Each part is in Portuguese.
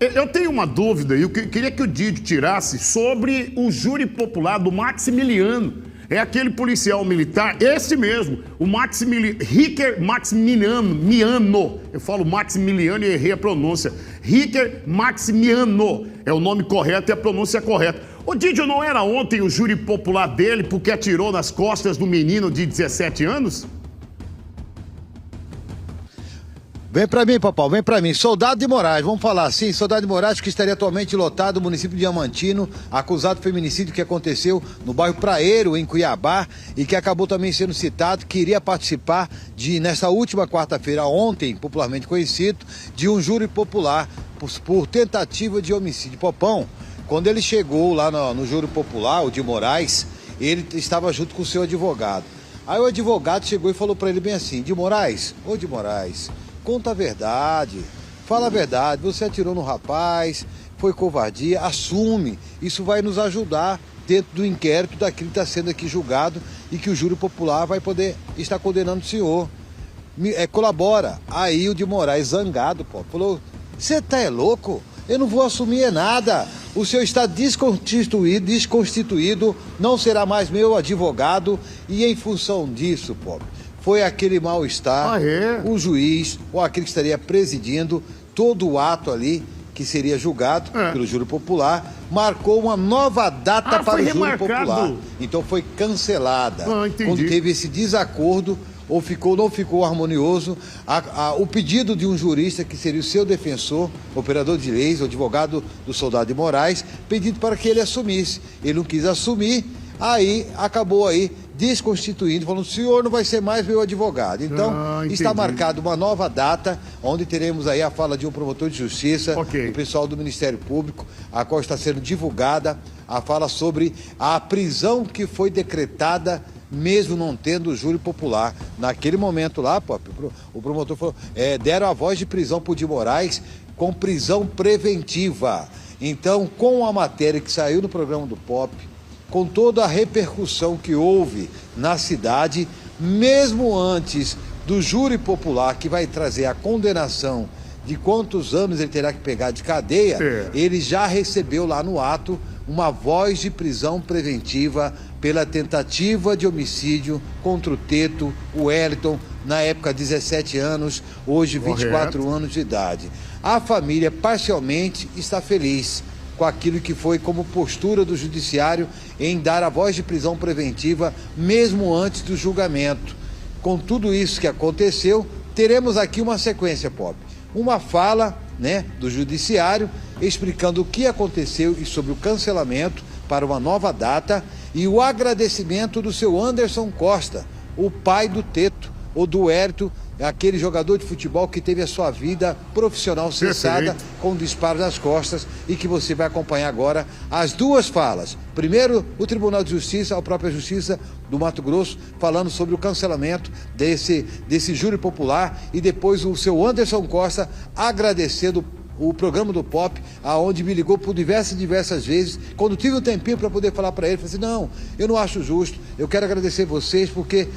Eu tenho uma dúvida e eu queria que o Didio tirasse sobre o júri popular do Maximiliano. É aquele policial militar, esse mesmo, o Ricker Maximiano. Eu falo Maximiliano e errei a pronúncia. Ricker Maximiano é o nome correto e a pronúncia correta. O Didio não era ontem o júri popular dele porque atirou nas costas do menino de 17 anos? Vem pra mim, Papau, vem pra mim. Soldado de Moraes, vamos falar assim. Soldado de Moraes que estaria atualmente lotado no município de Diamantino, acusado de feminicídio que aconteceu no bairro Praeiro, em Cuiabá, e que acabou também sendo citado, que iria participar nessa última quarta-feira, ontem, popularmente conhecido, de um júri popular por tentativa de homicídio. Popão, quando ele chegou lá no júri popular, o de Moraes, ele estava junto com o seu advogado. Aí o advogado chegou e falou pra ele bem assim: de Moraes, ô de Moraes, conta a verdade, fala a verdade, você atirou no rapaz, foi covardia, assume, isso vai nos ajudar dentro do inquérito daquilo que está sendo aqui julgado e que o júri popular vai poder estar condenando o senhor. Colabora. Aí o de Moraes, zangado, pô, falou: você tá louco? Eu não vou assumir nada, o senhor está desconstituído, não será mais meu advogado, e em função disso, pô, foi aquele mal-estar, o juiz, ou aquele que estaria presidindo todo o ato ali, que seria julgado pelo júri popular, marcou uma nova data para o júri popular. Então foi cancelada. Quando teve esse desacordo, ou não ficou harmonioso, o pedido de um jurista, que seria o seu defensor, operador de leis, o advogado do Soldado de Moraes, pedindo para que ele assumisse. Ele não quis assumir, aí acabou aí desconstituindo, falando: o senhor não vai ser mais meu advogado. Então, está marcada uma nova data, onde teremos aí a fala de um promotor de justiça, do pessoal do Ministério Público, a qual está sendo divulgada a fala sobre a prisão que foi decretada, mesmo não tendo o júri popular. Naquele momento lá, Pop, o promotor falou, deram a voz de prisão para o de Moraes, com prisão preventiva. Então, com a matéria que saiu no programa do Pop, com toda a repercussão que houve na cidade, mesmo antes do júri popular, que vai trazer a condenação de quantos anos ele terá que pegar de cadeia, ele já recebeu lá no ato uma voz de prisão preventiva pela tentativa de homicídio contra o Teto, o Wellington, na época 17 anos, hoje 24 anos de idade. A família parcialmente está feliz com aquilo que foi como postura do judiciário em dar a voz de prisão preventiva mesmo antes do julgamento. Com tudo isso que aconteceu, teremos aqui uma sequência, Pop. Uma fala, do judiciário explicando o que aconteceu e sobre o cancelamento para uma nova data, e o agradecimento do seu Anderson Costa, o pai do Teto, ou do Hérito, aquele jogador de futebol que teve a sua vida profissional cessada com disparo nas costas, e que você vai acompanhar agora as duas falas. Primeiro, o Tribunal de Justiça, a própria Justiça do Mato Grosso, falando sobre o cancelamento desse júri popular, e depois o seu Anderson Costa agradecendo o programa do Pop, aonde me ligou por diversas vezes. Quando tive um tempinho para poder falar para ele, falei assim: não, eu não acho justo, eu quero agradecer vocês, porque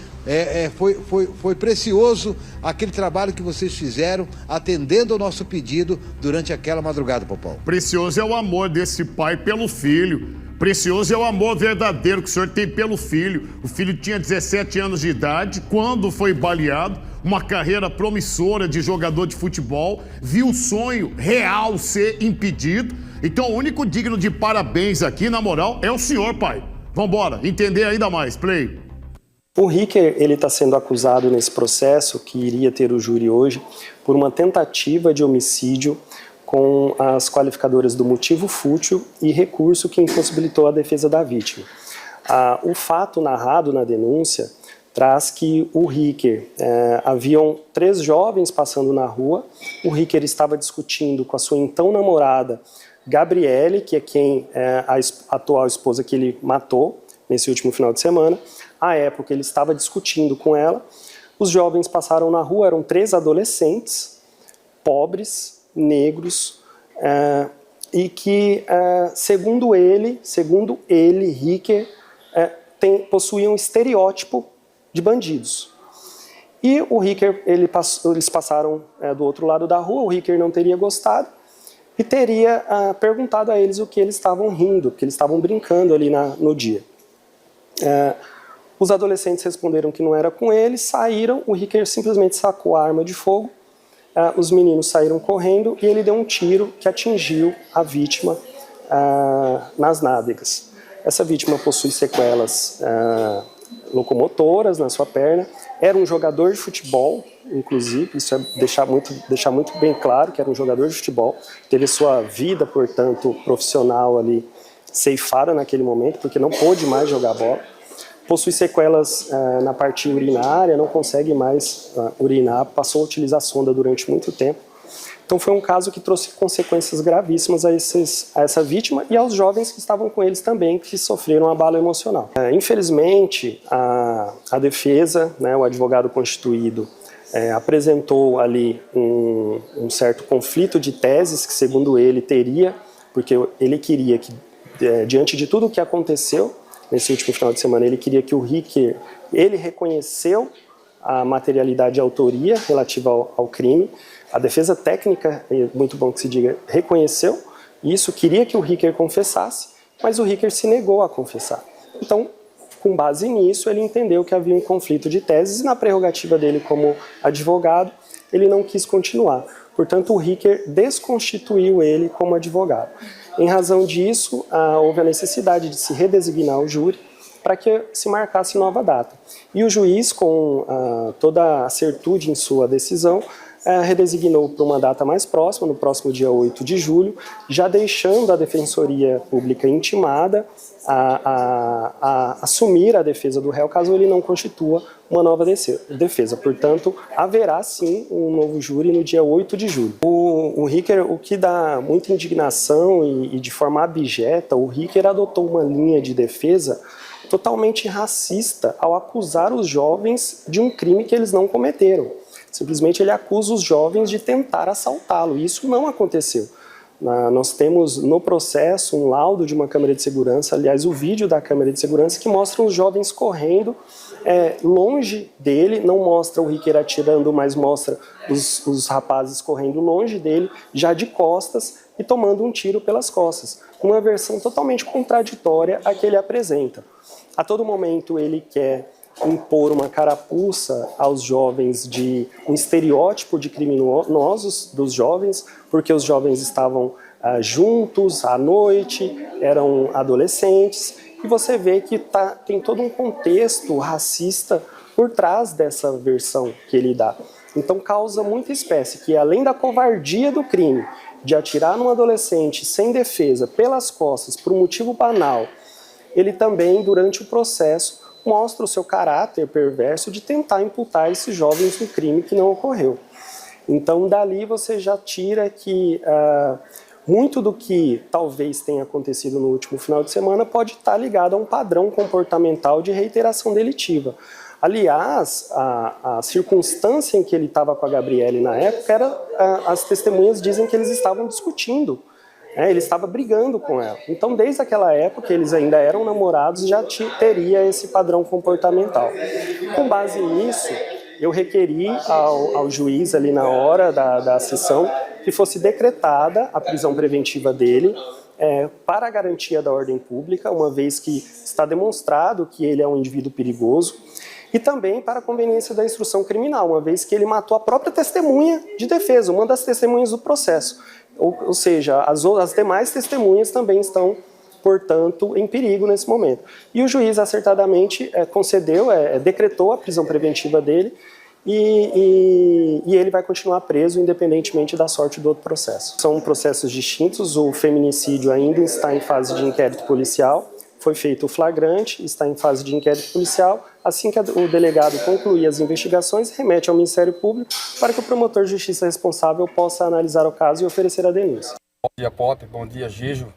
foi precioso aquele trabalho que vocês fizeram, atendendo ao nosso pedido durante aquela madrugada, Popão. Precioso é o amor desse pai pelo filho. Precioso é o amor verdadeiro que o senhor tem pelo filho. O filho tinha 17 anos de idade quando foi baleado, uma carreira promissora de jogador de futebol, viu o sonho real ser impedido. Então o único digno de parabéns aqui, na moral, é o senhor, pai. Vambora, entender ainda mais, play. O Ricker, ele está sendo acusado nesse processo, que iria ter o júri hoje, por uma tentativa de homicídio com as qualificadoras do motivo fútil e recurso que impossibilitou a defesa da vítima. O fato narrado na denúncia traz que o Ricker, haviam 3 jovens passando na rua, o Ricker estava discutindo com a sua então namorada, Gabriele, que é a atual esposa que ele matou nesse último final de semana. À época ele estava discutindo com ela, os jovens passaram na rua, eram 3 adolescentes, pobres, negros, e que, segundo ele, Ricker, possuía um estereótipo de bandidos. E o Ricker, eles passaram do outro lado da rua, o Ricker não teria gostado, e teria perguntado a eles o que eles estavam rindo, porque eles estavam brincando ali no dia. Os adolescentes responderam que não era com eles, saíram, o Ricker simplesmente sacou a arma de fogo, os meninos saíram correndo e ele deu um tiro que atingiu a vítima nas nádegas. Essa vítima possui sequelas locomotoras na sua perna, era um jogador de futebol, inclusive, isso é deixar muito bem claro que era um jogador de futebol, teve sua vida, portanto, profissional ali ceifada naquele momento, porque não pôde mais jogar bola, possui sequelas na parte urinária, não consegue mais urinar, passou a utilizar sonda durante muito tempo. Então foi um caso que trouxe consequências gravíssimas a essa vítima e aos jovens que estavam com eles também, que sofreram abalo emocional. Infelizmente, a defesa, né, o advogado constituído, apresentou ali um certo conflito de teses que, segundo ele, teria, porque ele queria que, diante de tudo o que aconteceu nesse último final de semana, ele queria que o Ricker, ele reconheceu a materialidade e a autoria relativa ao crime. A defesa técnica, é muito bom que se diga, reconheceu isso, queria que o Ricker confessasse, mas o Ricker se negou a confessar. Então, com base nisso, ele entendeu que havia um conflito de teses e na prerrogativa dele como advogado, ele não quis continuar. Portanto, o Ricker desconstituiu ele como advogado. Em razão disso, houve a necessidade de se redesignar o júri para que se marcasse nova data. E o juiz, com toda a certude em sua decisão, redesignou para uma data mais próxima, no próximo dia 8 de julho, já deixando a Defensoria Pública intimada a assumir a defesa do réu, caso ele não constitua uma nova defesa. Portanto, haverá sim um novo júri no dia 8 de julho. O Ricker, o que dá muita indignação e de forma abjeta, o Ricker adotou uma linha de defesa totalmente racista ao acusar os jovens de um crime que eles não cometeram. Simplesmente ele acusa os jovens de tentar assaltá-lo, e isso não aconteceu. Nós temos no processo um laudo de uma câmera de segurança, aliás, o vídeo da câmera de segurança, que mostra os jovens correndo longe dele, não mostra o Ricker atirando, mas mostra os rapazes correndo longe dele, já de costas e tomando um tiro pelas costas. Uma versão totalmente contraditória à que ele apresenta. A todo momento ele quer impor uma carapuça aos jovens de um estereótipo de criminosos dos jovens, porque os jovens estavam juntos à noite, eram adolescentes, e você vê que tem todo um contexto racista por trás dessa versão que ele dá. Então causa muita espécie que, além da covardia do crime, de atirar num adolescente sem defesa, pelas costas, por um motivo banal, ele também, durante o processo, mostra o seu caráter perverso de tentar imputar esses jovens um crime que não ocorreu. Então, dali você já tira que muito do que talvez tenha acontecido no último final de semana pode estar ligado a um padrão comportamental de reiteração delitiva. Aliás, a circunstância em que ele estava com a Gabriele na época era, as testemunhas dizem que eles estavam discutindo. Ele estava brigando com ela. Então, desde aquela época, eles ainda eram namorados, já teria esse padrão comportamental. Com base nisso, eu requeri ao juiz ali na hora da sessão que fosse decretada a prisão preventiva dele para a garantia da ordem pública, uma vez que está demonstrado que ele é um indivíduo perigoso, e também para a conveniência da instrução criminal, uma vez que ele matou a própria testemunha de defesa, uma das testemunhas do processo. Ou seja, as demais testemunhas também estão, portanto, em perigo nesse momento. E o juiz acertadamente concedeu, decretou a prisão preventiva dele e ele vai continuar preso independentemente da sorte do outro processo. São processos distintos, o feminicídio ainda está em fase de inquérito policial, foi feito o flagrante, está em fase de inquérito policial. Assim que o delegado concluir as investigações, remete ao Ministério Público para que o promotor de justiça responsável possa analisar o caso e oferecer a denúncia. Bom dia, Pop. Bom dia, Gijo.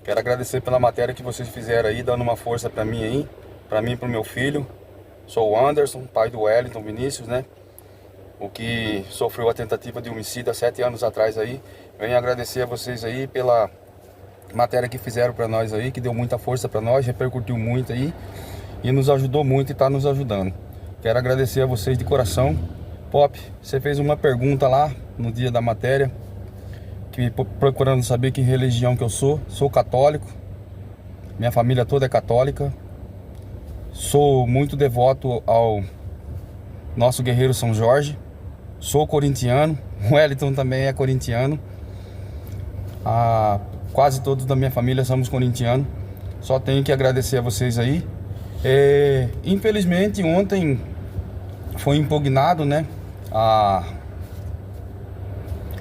Quero agradecer pela matéria que vocês fizeram aí, dando uma força para mim aí, para mim e para o meu filho. Sou o Anderson, pai do Wellington Vinícius, né? O que sofreu a tentativa de homicídio há 7 anos atrás aí. Venho agradecer a vocês aí pela matéria que fizeram para nós aí, que deu muita força para nós, repercutiu muito aí e nos ajudou muito e está nos ajudando. Quero agradecer a vocês de coração. Pop, você fez uma pergunta lá no dia da matéria, procurando saber que religião que eu sou. Sou católico, minha família toda é católica. Sou muito devoto ao nosso guerreiro São Jorge. Sou corintiano, o Wellington também é corintiano. Quase todos da minha família somos corintianos. Só tenho que agradecer a vocês aí. Infelizmente ontem foi impugnado, né,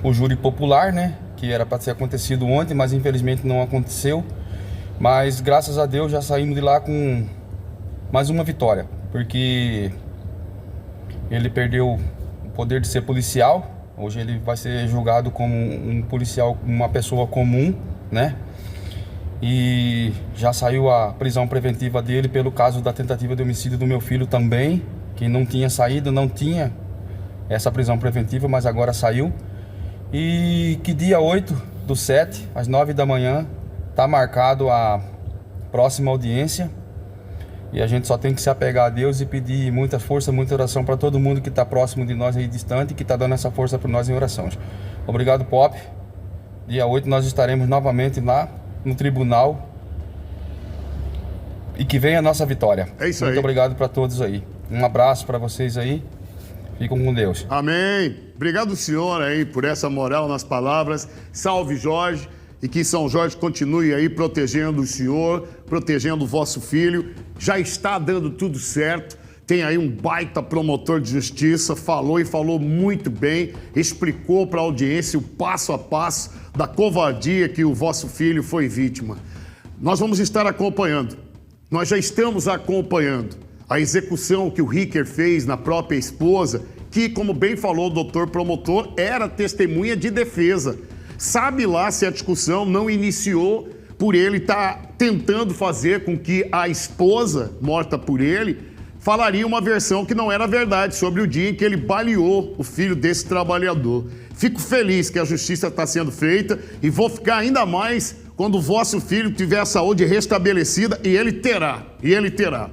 o júri popular, né, que era para ter acontecido ontem, mas infelizmente não aconteceu. Mas graças a Deus já saímos de lá com mais uma vitória, porque ele perdeu o poder de ser policial. Hoje ele vai ser julgado como um policial, uma pessoa comum, né? E já saiu a prisão preventiva dele pelo caso da tentativa de homicídio do meu filho também, que não tinha saído, não tinha essa prisão preventiva, mas agora saiu. E que dia 8/7, às 9 da manhã, está marcado a próxima audiência. E a gente só tem que se apegar a Deus e pedir muita força, muita oração para todo mundo que está próximo de nós aí, distante, que está dando essa força para nós em orações. Obrigado, Pop. Dia 8 nós estaremos novamente lá no tribunal. E que venha a nossa vitória. É isso aí. Muito obrigado para todos aí. Um abraço para vocês aí. Ficam com Deus. Amém. Obrigado, senhor, aí, por essa moral nas palavras. Salve, Jorge. E que São Jorge continue aí protegendo o senhor, protegendo o vosso filho. Já está dando tudo certo. Tem aí um baita promotor de justiça, falou e falou muito bem, explicou para a audiência o passo a passo da covardia que o vosso filho foi vítima. Nós vamos estar acompanhando. Nós já estamos acompanhando a execução que o Ricker fez na própria esposa, que, como bem falou o doutor promotor, era testemunha de defesa. Sabe lá se a discussão não iniciou por ele estar tentando fazer com que a esposa, morta por ele, falaria uma versão que não era verdade sobre o dia em que ele baleou o filho desse trabalhador. Fico feliz que a justiça está sendo feita e vou ficar ainda mais quando o vosso filho tiver a saúde restabelecida, e ele terá.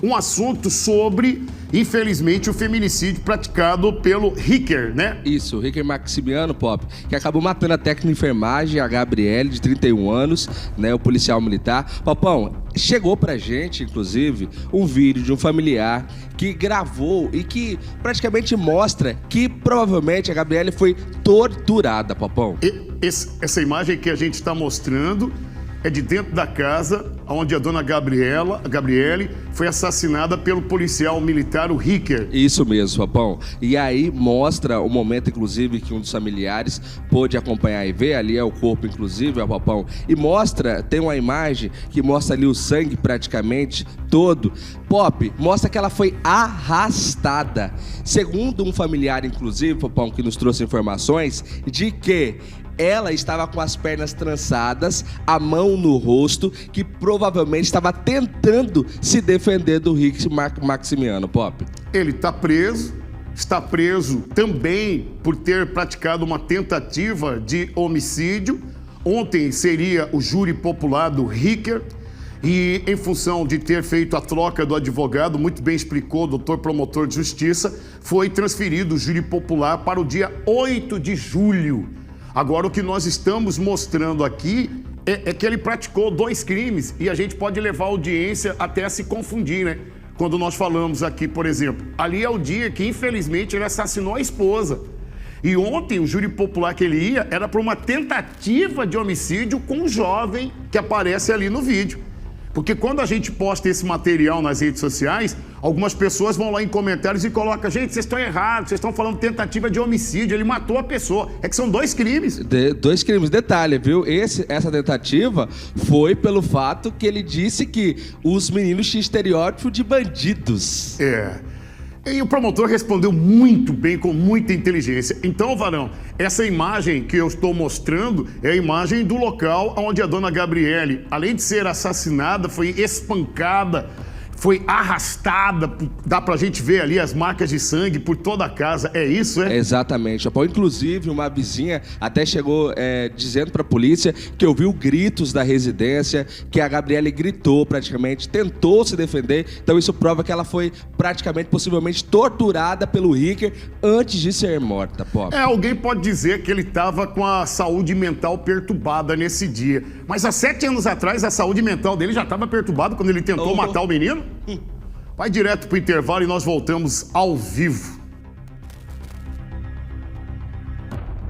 Um assunto sobre, infelizmente, o feminicídio praticado pelo Ricker, né? Isso, o Ricker Maximiano, Pop, que acabou matando a técnica de enfermagem, a Gabriele, de 31 anos, né, o policial militar. Popão, chegou pra gente, inclusive, um vídeo de um familiar que gravou e que praticamente mostra que provavelmente a Gabriele foi torturada, Popão. Essa imagem que a gente está mostrando é de dentro da casa onde a dona Gabriele foi assassinada pelo policial militar, o Ricker. Isso mesmo, Popão. E aí mostra o momento, inclusive, que um dos familiares pôde acompanhar e ver. Ali é o corpo, inclusive, Popão. E mostra, tem uma imagem que mostra ali o sangue praticamente todo. Pop, mostra que ela foi arrastada. Segundo um familiar, inclusive, Popão, que nos trouxe informações de que ela estava com as pernas trançadas, a mão no rosto, que provavelmente estava tentando se defender do Ricker Maximiano, Pop. Ele está preso também por ter praticado uma tentativa de homicídio. Ontem seria o júri popular do Ricker e, em função de ter feito a troca do advogado, muito bem explicou o doutor promotor de justiça, foi transferido o júri popular para o dia 8 de julho. Agora, o que nós estamos mostrando aqui é que ele praticou 2 crimes e a gente pode levar a audiência até a se confundir, né? Quando nós falamos aqui, por exemplo, ali é o dia que, infelizmente, ele assassinou a esposa. E ontem, o júri popular que ele ia era para uma tentativa de homicídio com um jovem que aparece ali no vídeo. Porque quando a gente posta esse material nas redes sociais, algumas pessoas vão lá em comentários e colocam: gente, vocês estão errados, vocês estão falando tentativa de homicídio, ele matou a pessoa. É que são 2 crimes. 2 crimes. Detalhe, viu? Essa tentativa foi pelo fato que ele disse que os meninos tinham estereótipo de bandidos. E o promotor respondeu muito bem, com muita inteligência. Então, Varão, essa imagem que eu estou mostrando é a imagem do local onde a dona Gabriele, além de ser assassinada, foi espancada, foi arrastada, dá pra gente ver ali as marcas de sangue por toda a casa, é isso, é? Exatamente, Japão. Inclusive, uma vizinha até chegou dizendo pra polícia que ouviu gritos da residência, que a Gabriele gritou praticamente, tentou se defender, então isso prova que ela foi praticamente, possivelmente, torturada pelo Ricker antes de ser morta, Pop. Alguém pode dizer que ele estava com a saúde mental perturbada nesse dia, mas há 7 anos atrás a saúde mental dele já estava perturbada quando ele tentou matar o menino? Vai direto pro intervalo e nós voltamos ao vivo.